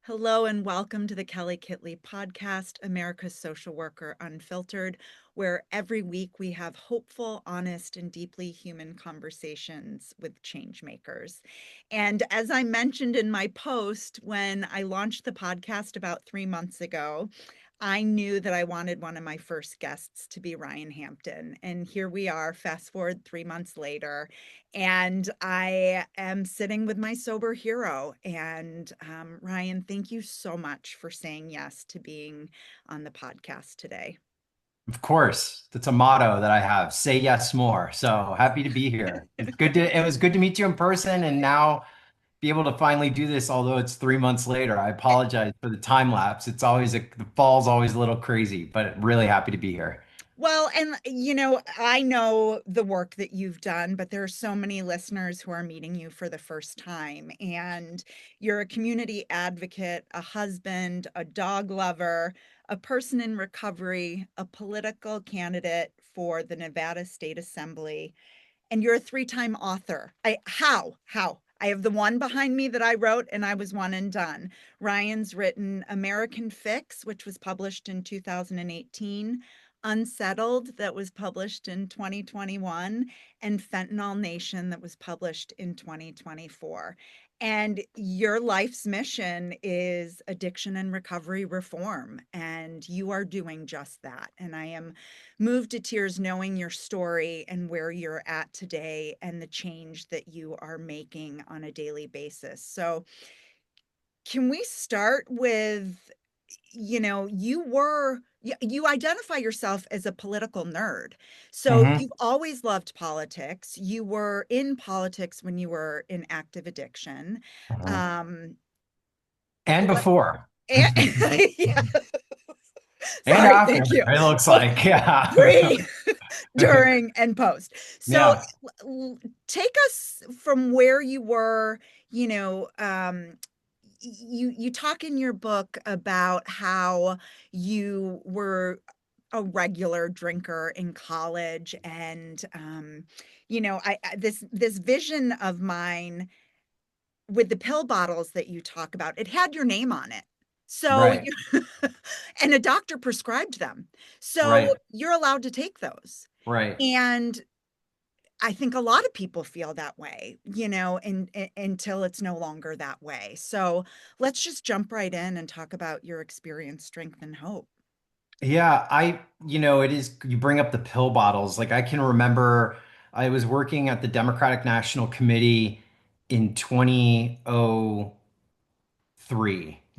Hello and welcome to the Kelly Kitley podcast, America's Social Worker Unfiltered, where every week we have hopeful, honest, and deeply human conversations with change makers. And as I mentioned in my post when I launched the podcast about 3 months ago, I knew that I wanted one of my first guests to be Ryan Hampton. And here we are, fast forward 3 months later, and I am sitting with my sober hero. And Ryan, thank you so much for saying yes to being on the podcast today. Of course, that's a motto that I have. Say yes more. So happy to be here. It was good to meet you in person and now be able to finally do this, although it's 3 months later. I apologize for the time lapse. The fall's always a little crazy, but really happy to be here. Well, and I know the work that you've done, but there are so many listeners who are meeting you for the first time. And you're a community advocate, a husband, a dog lover, a person in recovery, a political candidate for the Nevada State Assembly, and you're a three-time author. How? I have the one behind me that I wrote, and I was one and done. Ryan's written American Fix, which was published in 2018, Unsettled, that was published in 2021, and Fentanyl Nation, that was published in 2024. And your life's mission is addiction and recovery reform, and you are doing just that. And I am moved to tears knowing your story and where you're at today and the change that you are making on a daily basis. So, can we start with, you identify yourself as a political nerd. So, Hmm. you've always loved politics. You were in politics when you were in active addiction. Um, And what before. and, yeah, And sorry, after, thank you. it looks Well, like. Yeah. pre, during, and post. So Yeah. take us from where you were, you know, you talk in your book about how you were a regular drinker in college, and this vision of mine with the pill bottles that you talk about, it had your name on it. So Right. you and a doctor prescribed them. So Right. you're allowed to take those. Right. And I think a lot of people feel that way, until it's no longer that way. So let's just jump right in and talk about your experience, strength, and hope. Yeah, it is, you bring up the pill bottles. Like I can remember I was working at the Democratic National Committee in in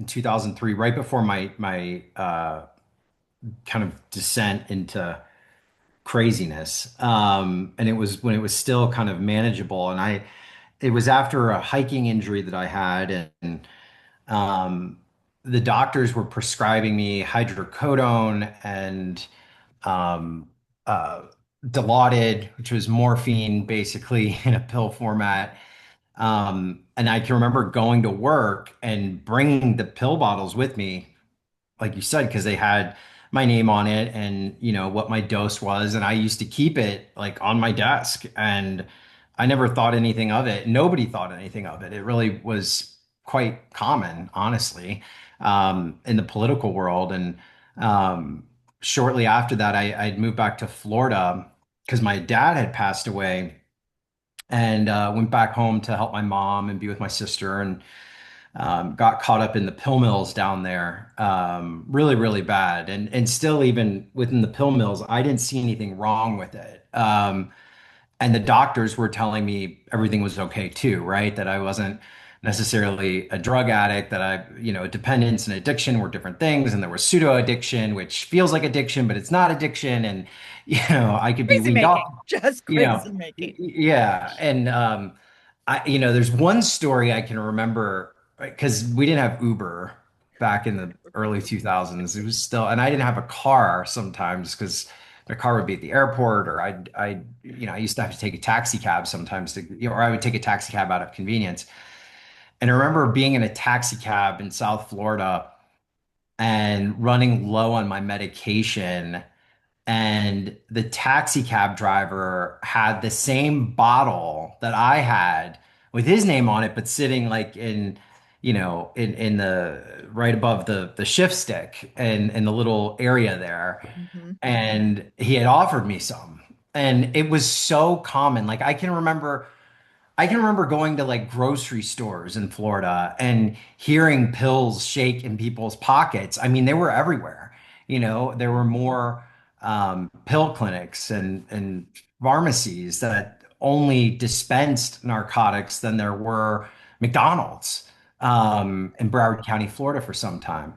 2003, right before my kind of descent into craziness. And it was when it was still kind of manageable. It was after a hiking injury that I had, and um, the doctors were prescribing me hydrocodone and um, uh, Dilaudid, which was morphine basically in a pill format. And I can remember going to work and bringing the pill bottles with me, like you said, because they had my name on it and what my dose was, and I used to keep it like on my desk, and I never thought anything of it. Nobody thought anything of it. It really was quite common, honestly, in the political world. And um, shortly after that, I'd moved back to Florida because my dad had passed away, and went back home to help my mom and be with my sister, and got caught up in the pill mills down there, really, really bad. And still, even within the pill mills, I didn't see anything wrong with it. And the doctors were telling me everything was okay too, right? That I wasn't necessarily a drug addict, that dependence and addiction were different things. And there was pseudo addiction, which feels like addiction, but it's not addiction. And, I could be Crazy weaned off, making, just you know, crazy making. yeah. And, there's one story I can remember because we didn't have Uber back in the early 2000s. It was still, and I didn't have a car sometimes because my car would be at the airport, or I used to have to take a taxi cab sometimes or I would take a taxi cab out of convenience. And I remember being in a taxi cab in South Florida and running low on my medication, and the taxi cab driver had the same bottle that I had with his name on it, but sitting like in in the right above the shift stick and in the little area there. Mhm. And he had offered me some. And it was so common. Like I can remember going to like grocery stores in Florida and hearing pills shake in people's pockets. I mean, they were everywhere. There were more pill clinics and pharmacies that only dispensed narcotics than there were McDonald's in Broward County, Florida for some time.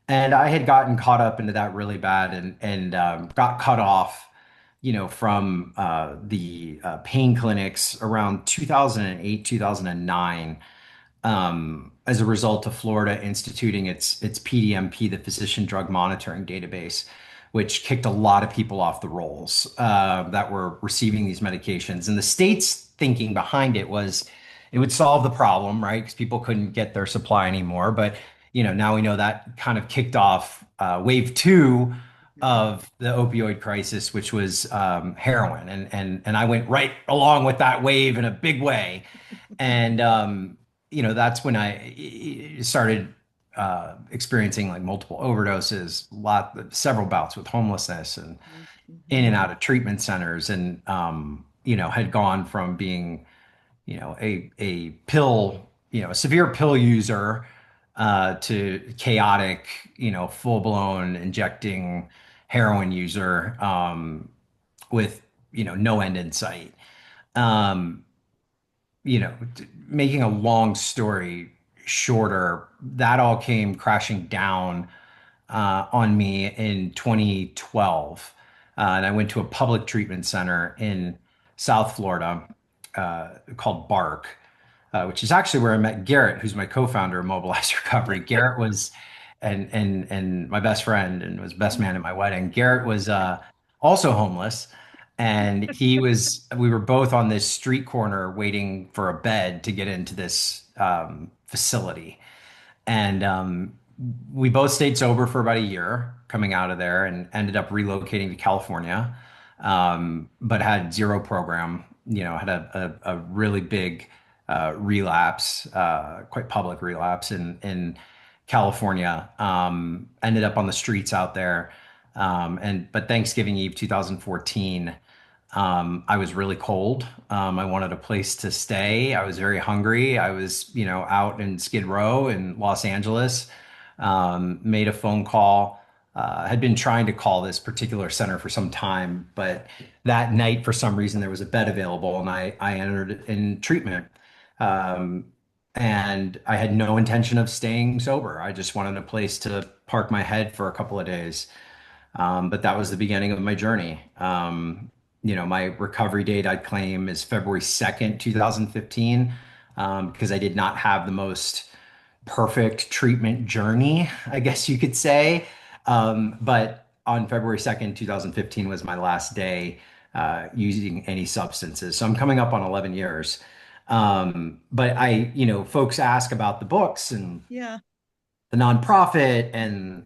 And I had gotten caught up into that really bad and got cut off, from the pain clinics around 2008, 2009, as a result of Florida instituting its PDMP, the Physician Drug Monitoring Database, which kicked a lot of people off the rolls that were receiving these medications. And the state's thinking behind it was it would solve the problem, right? Because people couldn't get their supply anymore. But now we know that kind of kicked off wave two Mhm. of the opioid crisis, which was heroin, and I went right along with that wave in a big way. And that's when I started experiencing like multiple overdoses, several bouts with homelessness, and Mhm. in Mhm. and out of treatment centers, and had gone from being a pill, a severe pill user to chaotic, full blown injecting heroin user with no end in sight. Um, Making a long story shorter, that all came crashing down on me in 2012. And I went to a public treatment center in South Florida called Bark, which is actually where I met Garrett, who's my co-founder of Mobilize Recovery. Garrett was, and my best friend, and was best man at my wedding. Garrett was also homeless, and we were both on this street corner waiting for a bed to get into this facility. And we both stayed sober for about a year coming out of there and ended up relocating to California, but had zero program. Had a really big relapse, quite public relapse in California. Ended up on the streets out there. But Thanksgiving Eve 2014, I was really cold. I wanted a place to stay. I was very hungry. I was, out in Skid Row in Los Angeles. Made a phone call. Had been trying to call this particular center for some time, but that night, for some reason, there was a bed available, and I entered in treatment. Um, and I had no intention of staying sober. I just wanted a place to park my head for a couple of days. But that was the beginning of my journey. My recovery date I'd claim is February 2nd, 2015, because I did not have the most perfect treatment journey, I guess you could say. But on February 2nd, 2015 was my last day using any substances. So I'm coming up on 11 years. But folks ask about the books and Yeah. the nonprofit and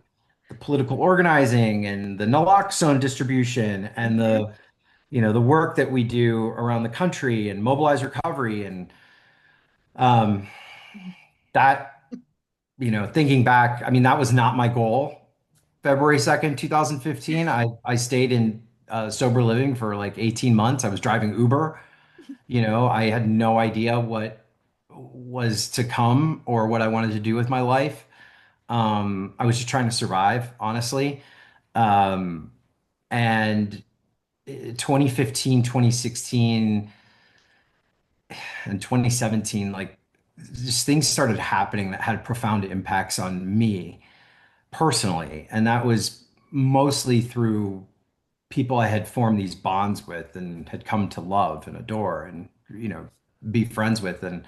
the political organizing and the naloxone distribution and Mhm. the work that we do around the country and mobilize recovery and um, that, thinking back, I mean, that was not my goal. February 2nd, 2015, I stayed in sober living for like 18 months. I was driving Uber. I had no idea what was to come or what I wanted to do with my life. I was just trying to survive, honestly. Um, and 2015, 2016, and 2017, like just things started happening that had profound impacts on me personally. And that was mostly through people I had formed these bonds with and had come to love and adore and, be friends with. And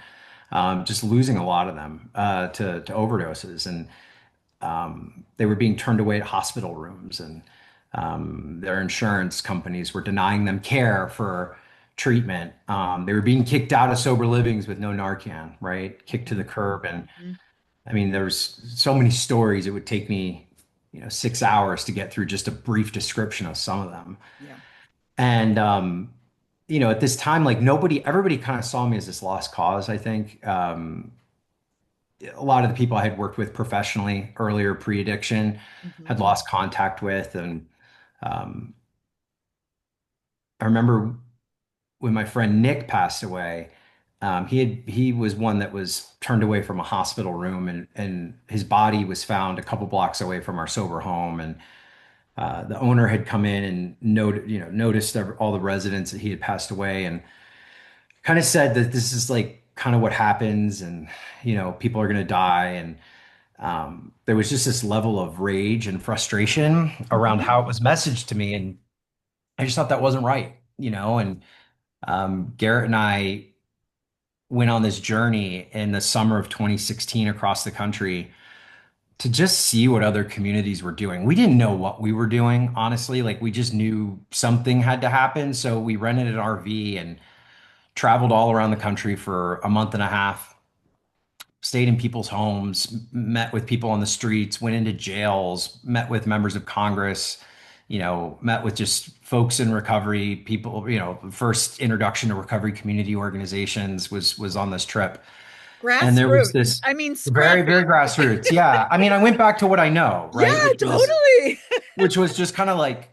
just losing a lot of them to overdoses. And they were being turned away at hospital rooms, and their insurance companies were denying them care for treatment. They were being kicked out of sober livings with no Narcan, right? Kicked to the Mhm. curb. And Mhm. I mean, there's so many stories. It would take me, 6 hours to get through just a brief description of some of them. Yeah. And at this time, like everybody kind of saw me as this lost cause, I think. a lot of the people I had worked with professionally earlier pre-addiction had Mhm. lost contact with. And um, I remember when my friend Nick passed away, he was one that was turned away from a hospital room, and his body was found a couple blocks away from our sober home. And the owner had come in and noticed all the residents that he had passed away, and kind of said that this is like kind of what happens, and people are going to die. And there was just this level of rage and frustration around Mhm. how it was messaged to me, and I just thought that wasn't right, and Garrett and I went on this journey in the summer of 2016 across the country to just see what other communities were doing. We didn't know what we were doing, honestly. Like, we just knew something had to happen. So we rented an RV and traveled all around the country for a month and a half, stayed in people's homes, met with people on the streets, went into jails, met with members of Congress, met with just folks in recovery, people, first introduction to recovery community organizations was on this trip. And there was Grassroots. this I mean, very, scrappy. very grassroots. Yeah. I mean, I went back to what I know, Yeah, right? totally. Which was just kind of like,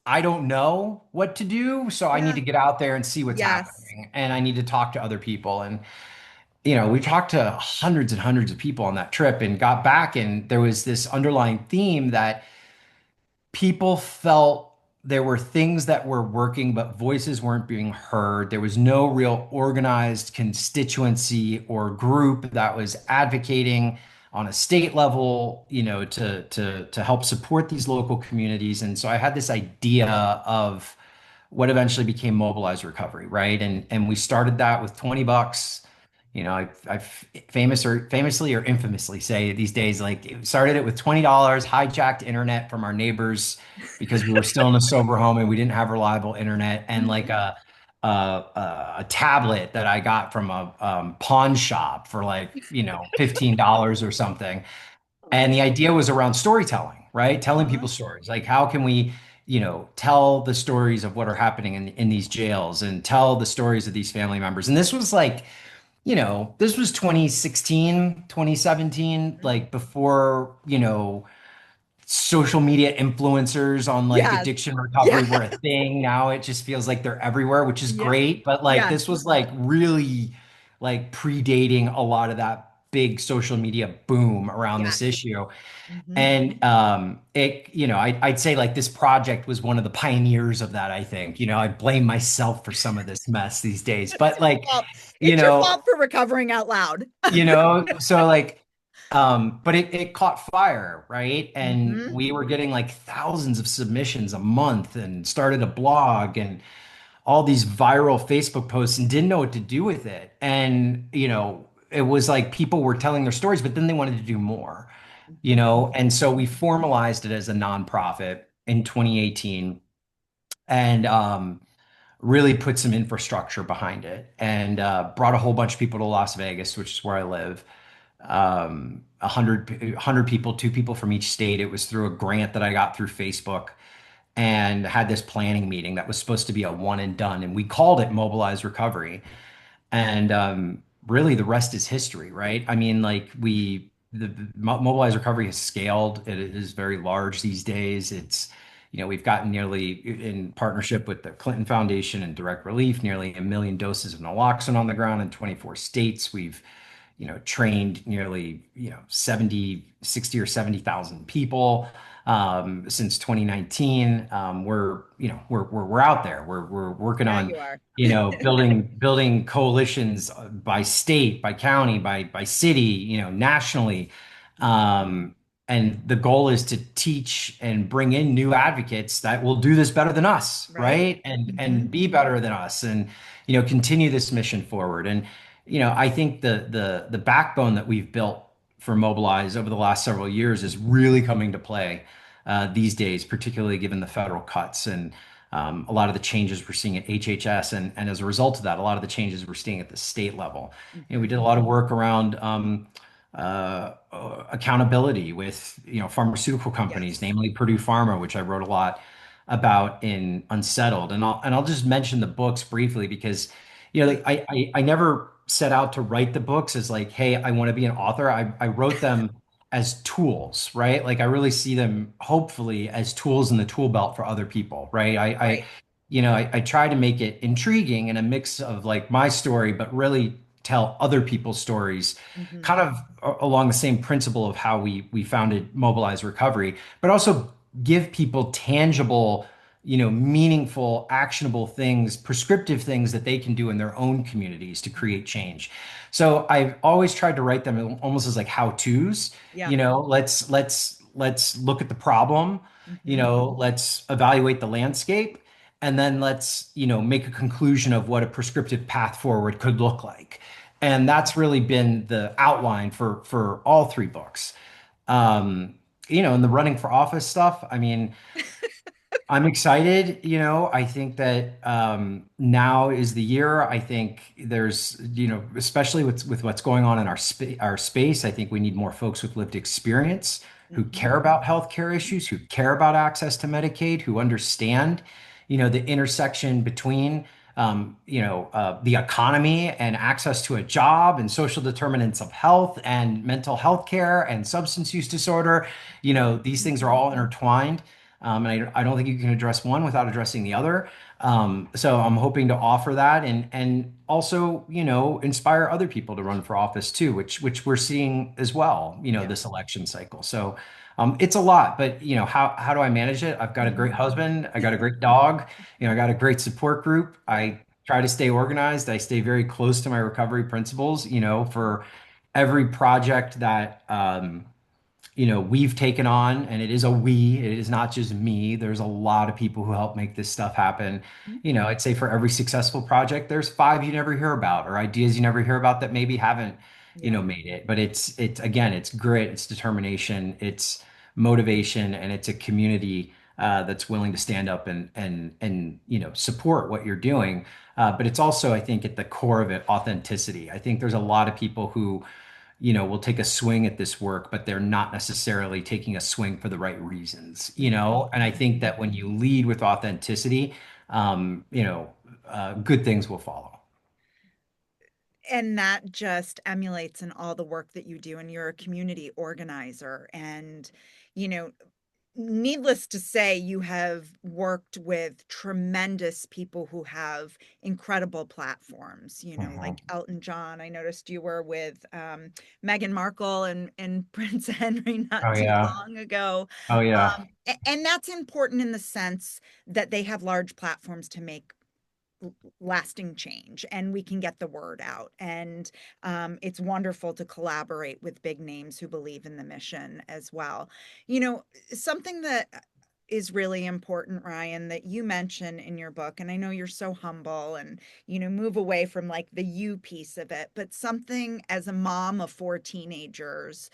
I don't know what to do, so I need Yeah. to get out there and see what's Yes. happening. And I need to talk to other people. And we talked to hundreds and hundreds of people on that trip and got back, and there was this underlying theme that people felt there were things that were working, but voices weren't being heard. There was no real organized constituency or group that was advocating on a state level, to help support these local communities. And so I had this idea of what eventually became Mobilize Recovery, right? And we started that with $20. I famously or infamously say these days, like, it started it with $20, hijacked internet from our neighbors because we were still in a sober home and we didn't have reliable internet, and like Mhm. a tablet that I got from a pawn shop for like, $15 or something. And the idea was around storytelling, right? Telling Uh-huh. people stories. Like, how can we, tell the stories of what are happening in these jails and tell the stories of these family members. And this was like, this was 2016, 2017, like before, social media influencers on like Yes. addiction Yeah. recovery were a thing. Now it just feels like they're everywhere, which is Yeah. great. But like, Yes. this was like really like predating a lot of that big social media boom around this Yes. issue. Mhm. And I'd say like this project was one of the pioneers of that, I think. I blame myself for some of this mess these days. But like, Well, you it's your know, fault for recovering out loud. so like, but it caught fire, right? And Mhm. we were getting like thousands of submissions a month, and started a blog and all these viral Facebook posts, and didn't know what to do with it. And, it was like people were telling their stories, but then they wanted to do more, Mhm. and so we formalized it as a nonprofit in 2018, and really put some infrastructure behind it, and brought a whole bunch of people to Las Vegas, which is where I live. 100 people, two people from each state. It was through a grant that I got through Facebook, and had this planning meeting that was supposed to be a one and done. And we called it Mobilize Recovery. And really, the rest is history, right? I mean, like, the Mobilize Recovery has scaled. It is very large these days. We've gotten nearly, in partnership with the Clinton Foundation and Direct Relief, nearly 1 million doses of naloxone on the ground in 24 states. We've trained nearly, 70, 60 or 70,000 people since 2019. We're out there. We're working Yeah, on, you are. building coalitions by state, by county, by city, nationally. Um, and the goal is to teach and bring in new advocates that will do this better than us, Right? right? And Mhm. be better than us, and continue this mission forward. And I think the backbone that we've built for Mobilize over the last several years is really coming to play these days, particularly given the federal cuts and a lot of the changes we're seeing at HHS, and as a result of that, a lot of the changes we're seeing at the state level. We did Mhm. a lot of work around accountability with pharmaceutical companies, Yes. namely Purdue Pharma, which I wrote a lot about in Unsettled. And I'll just mention the books briefly because like, I never set out to write the books as like, hey, I want to be an author. I wrote them as tools, right? Like I really see them hopefully as tools in the tool belt for other people, right? Right. I try to make it intriguing and a mix of like my story, but really tell other people's stories, Hmm. kind of along the same principle of how we founded Mobilize Recovery, but also give people tangible, meaningful, actionable things, prescriptive things that they can do in their own communities to create change. So I've always tried to write them almost as like how-tos. Yeah. Let's look at the problem, Hmm. let's evaluate the landscape, and then let's, make a conclusion of what a prescriptive path forward could look like. And that's really been the outline for all three books. Um, and the running for office stuff, I mean, I'm excited. I think that now is the year. I think there's, especially with what's going on in our space, I think we need more folks with lived experience who Hmm. care about healthcare issues, who care about access to Medicaid, who understand, the intersection between, the economy and access to a job and social determinants of health and mental health care and substance use disorder. These things are Hmm. all intertwined. And I don't think you can address one without addressing the other. So I'm hoping to offer that and also, inspire other people to run for office too, which we're seeing as well, Yeah. this election cycle. So it's a lot, but how do I manage it? I've got a great Hmm. husband, I got a great dog, I got a great support group. Yeah. I try to stay organized. I stay very close to my recovery principles, for every project that we've taken on, and it is a we, it is not just me. There's a lot of people who help make this stuff happen. I'd say for every successful project, there's five you never hear about or ideas you never hear about that maybe haven't, Yeah. made it. But it's again, it's grit, it's determination, it's motivation, and it's a community that's willing to stand up and support what you're doing. But it's also, I think, at the core of it, authenticity. I think there's a lot of people who will take a swing at this work, but they're not necessarily taking a swing for the right reasons, Hmm. And I think Hmm. that when you lead with authenticity, good things will follow. And that just emulates in all the work that you do, and you're a community organizer. And, you know, needless to say, you have worked with tremendous people who have incredible platforms, like Mhm. Elton John. I noticed you were with Meghan Markle and Prince Henry not Oh too yeah. long ago. Oh yeah. And that's important in the sense that they have large platforms to make lasting change, and we can get the word out. And it's wonderful to collaborate with big names who believe in the mission as well. you know Something that is really important, Ryan, that you mention in your book, and I know you're so humble and move away from like the you piece of it, but something as a mom of four teenagers,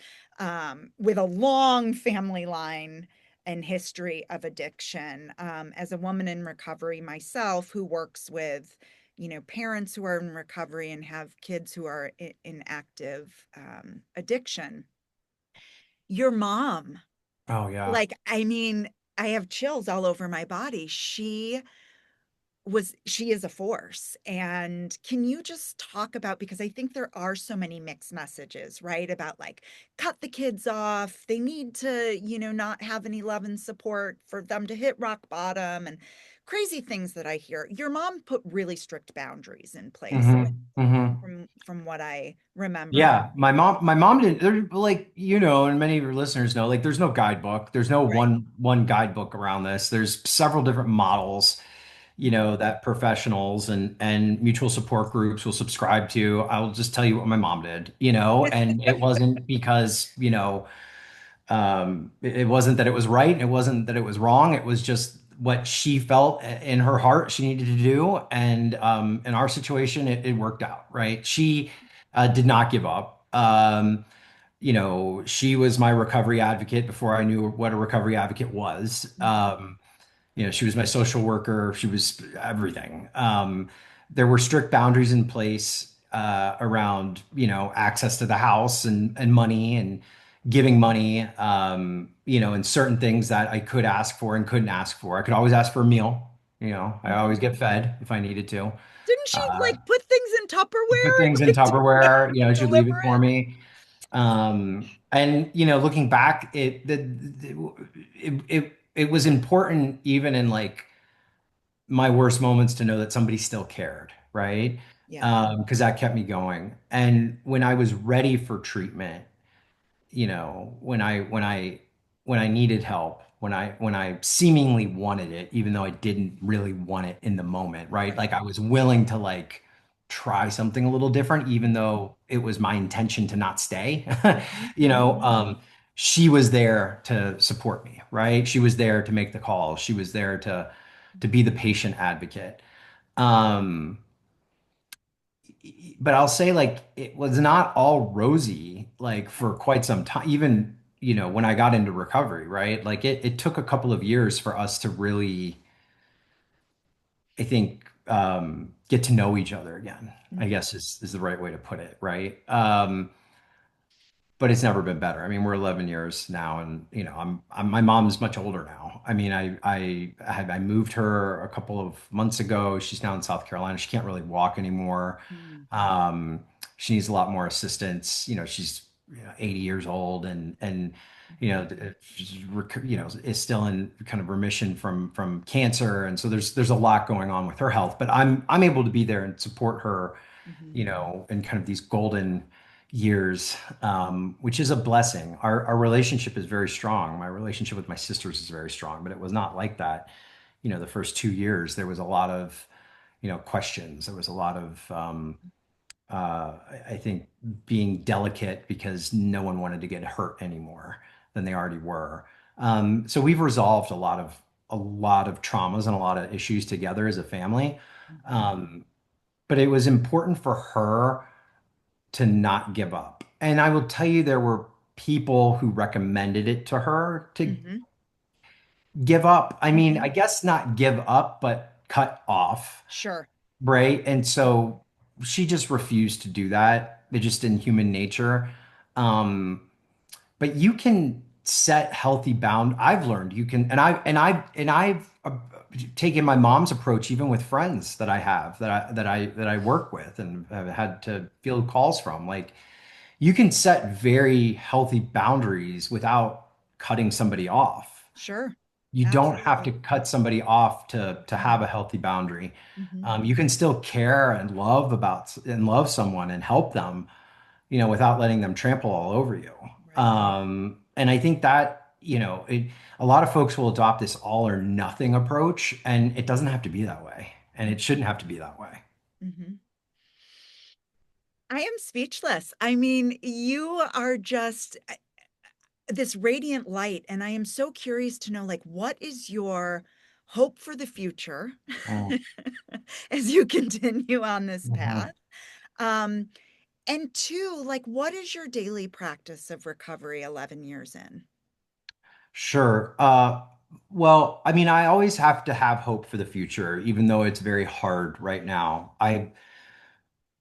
with a long family line and history of addiction, as a woman in recovery myself who works with parents who are in recovery and have kids who are in active addiction. Your mom, Oh yeah. like, I mean, I have chills all over my body. She is a force. And can you just talk about, because I think there are so many mixed messages, right? About like, cut the kids off. They need to, not have any love and support for them to hit rock bottom, and crazy things that I hear. Your mom put really strict boundaries in place Hmm. from what I remember. Yeah, my mom didn't. They're like, and many of your listeners know, like, there's no guidebook. There's no Right. one guidebook around this. There's several different models, that professionals and mutual support groups will subscribe to. I'll just tell you what my mom did, and it wasn't because, it wasn't that it was right. It wasn't that it was wrong. It was just what she felt in her heart she needed to do. And in our situation, it worked out, right? She did not give up. She was my recovery advocate before I knew what a recovery advocate was. She was my social worker. She was everything. There were strict boundaries in place around, access to the house and money and giving money, and certain things that I could ask for and couldn't ask for. I could always ask for a meal. I always get fed if I needed to. Didn't she Uh, like put things in put Tupperware things and in like Tupperware, you know, she'd leave it deliver for it? me. And you know, looking back, it was important even in like my worst moments to know that somebody still cared, right? Yeah. Because that kept me going. And when I was ready for treatment, you know, when I needed help, when I seemingly wanted it, even though I didn't really want it in the moment, right? Right. Like I was willing to like try something a little different, even Mhm. though it was my intention to not stay. Mhm. You know, Mhm. she was there to support me, right? She was there to make the calls. She was there to be the patient advocate. Um, but I'll say like it was not all rosy like for quite some time, even you know when I got into recovery, right? Like it took a couple of years for us to really, I think, get to know each other again, I Mhm. guess is the right way to put it, right? But it's never been better. I mean, we're 11 years now, and you know, my mom's much older now. I mean, I moved her a couple of months ago. She's now in South Carolina. She can't really walk anymore. Mhm. Um, she needs a lot more assistance. You know, she's 80 years old, and you Mhm. know, she's you know is still in kind of remission from cancer, and so there's a lot going on with her health. But I'm able to be there and support her, Mhm. you know, in kind of these golden years, which is a blessing. Our relationship is very strong. My relationship with my sisters is very strong, but it was not like that. You know, the first 2 years, there was a lot of, you know, questions. There was a lot of, I think, being delicate because no one wanted to get hurt anymore than they already were. So we've resolved a lot of traumas and a lot of issues together as a family. Mhm. Um, but it was important for her to not give up. And I will tell you, there were people who recommended it to her to Mhm. give up. I mean, I Mhm. guess not give up, but cut off, Sure. right? And so she just refused to do that. It's just in human nature. Um, but you can set healthy bound. I've learned you can, and I've taken my mom's approach even with friends that I have that I work with and have had to field calls from. Like you can set very healthy boundaries without cutting somebody off. Sure. You don't have to Absolutely. cut somebody off to have Mhm. a healthy boundary. Mhm. You can still care and love someone and help them, you know, without letting them trample all over you. Right. And I think that, you know, a lot of folks will adopt this all or nothing approach, and it doesn't have to be that way, and it shouldn't have to be that way. Mhm. I am speechless. I mean, you are just this radiant light, and I am so curious to know, like, what is your hope for the future Mm. as you continue on this Mhm. path? Um, and two, like, what is your daily practice of recovery 11 years in? Sure. Well, I mean, I always have to have hope for the future, even though it's very hard right now. I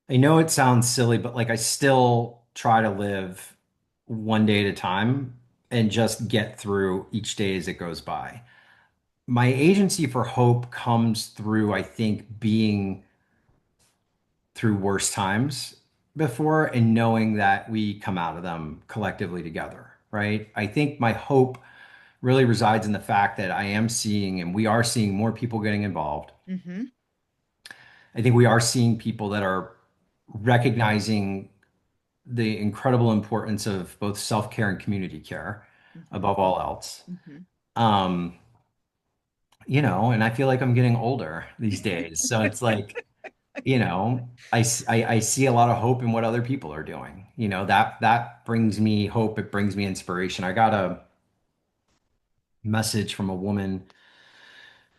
know it sounds silly, but like I still try to live one day at a time and just get through each day as it goes by. My agency for hope comes through, I think, being through worse times before and knowing that we come out of them collectively together, right? I think my hope really resides in the fact that I am seeing and we are seeing more people getting involved. Mhm. I think we are seeing people that are recognizing the incredible importance of both self-care and community care Mhm. above all else. Mhm. Um, you know, and I feel like I'm getting older these days. So it's like, you know, I see a lot of hope in what other people are doing. You know, that brings me hope. It brings me inspiration. I got a message from a woman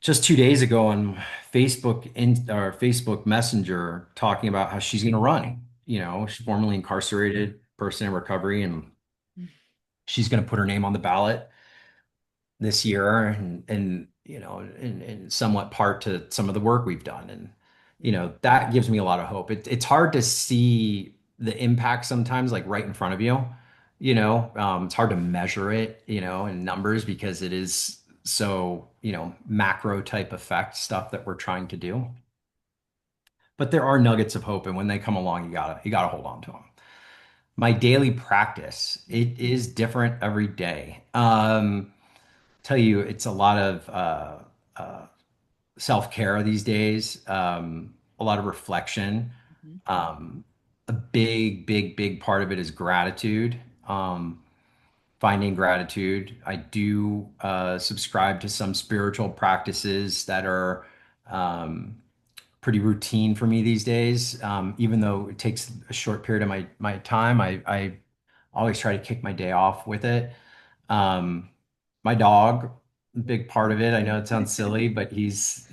just 2 days ago on Facebook Messenger talking about how she's going to run. You know, she's formerly incarcerated person in recovery, and she's going to put her name on the ballot this year, and you know, in somewhat part to some of the work we've done, and you Mhm. know, that gives me a lot of hope. It's hard to see the impact sometimes, like right in front of you. You know, it's hard to measure it, you know, in numbers because it is so, you know, macro type effect stuff that we're trying to do. but there are nuggets of hope, and when they come along, you gotta hold on to them. My daily practice, it is different every day. Tell you, it's a lot of self-care these days, a lot of reflection. Mhm, A big, big, big part of it is gratitude. Finding gratitude. I do subscribe to some spiritual practices that are pretty routine for me these days. Even though it takes a short period of my time, I always try to kick my day off with it. Um, my dog, big part of it. I know it sounds silly, but he's,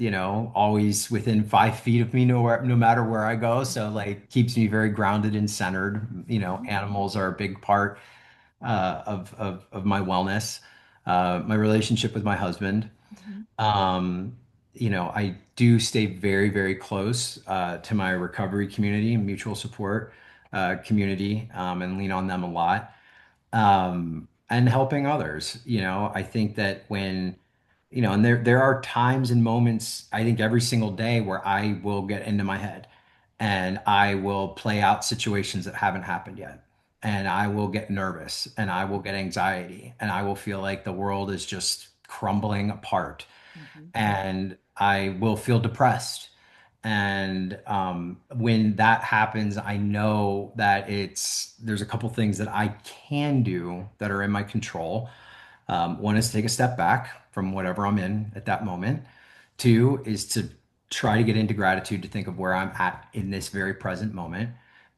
always within 5 feet of me, no matter where I go. So like keeps me very grounded and centered. mhm, Animals are a big part of my wellness. My relationship with my husband. mhm, Um, I do stay very, very close to my recovery community, mutual support community, and lean on them a lot. And helping others. I think that when, and there are times and moments, I think every single day where I will get into my head and I will play out situations that haven't happened yet. And I will get nervous and I will get anxiety and I will feel like the world is just crumbling apart mhm, and I will feel depressed. And when that happens, I know that there's a couple things that I can do that are in my control. One is to take a step back from whatever I'm in at that moment. Two is to try to get into gratitude to think of where I'm at in this very present moment.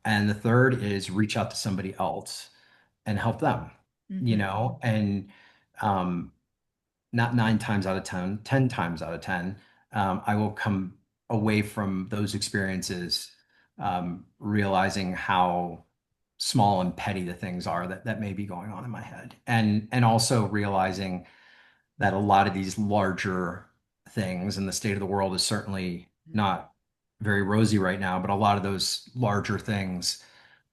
And the third is reach out to somebody else and help them, mhm, and um, not 9 times out of 10, 10 times out of 10, I will come away from those experiences realizing how small and petty the things are that may be going on in my head. And also realizing that a lot of these larger things, and the state of the world is certainly mhm, not very rosy right now, but a lot of those larger things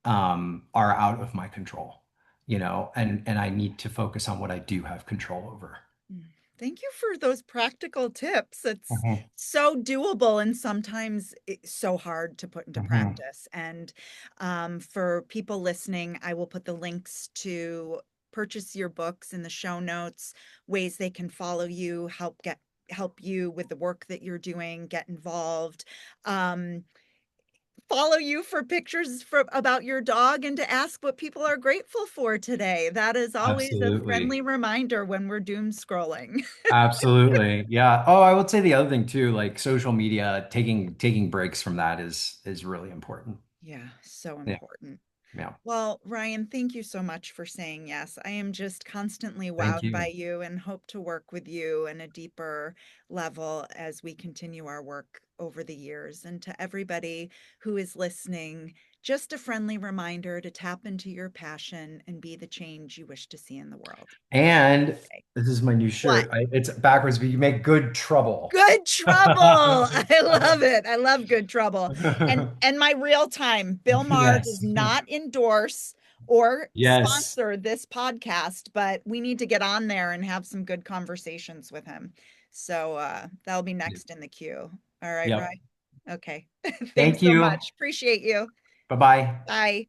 are out of my control, and I need to focus on what I do have control over. mm. Thank you for those practical tips. It's Mhm, so doable and sometimes it's so hard to put into mhm. practice. And for people listening, I will put the links to purchase your books in the show notes, ways they can follow you, help you with the work that you're doing, get involved. Um, Follow you for pictures about your dog and to ask what people are grateful for today. That is always a Absolutely. friendly reminder when we're doom scrolling. Absolutely. Yeah. Oh, I would say the other thing too, like social media, taking breaks from that is really important. Yeah, so Yeah. important. Yeah. Well, Ryan, thank you so much for saying yes. I am just constantly Thank wowed by you. you and hope to work with you in a deeper level as we continue our work over the years. And to everybody who is listening, just a friendly reminder to tap into your passion and be the change you wish to see in the world. And Okay. this is my new What? shirt. It's backwards, but you make good trouble. Good trouble. I love it. I love good trouble. And my real time, Bill Maher does Yes. not endorse or Yes. sponsor this podcast, but we need to get on there and have some good conversations with him. So that'll be next in the queue. All right, Yep. Ryan. Okay. Thanks Thank so you. much. Appreciate you. Bye-bye. Bye.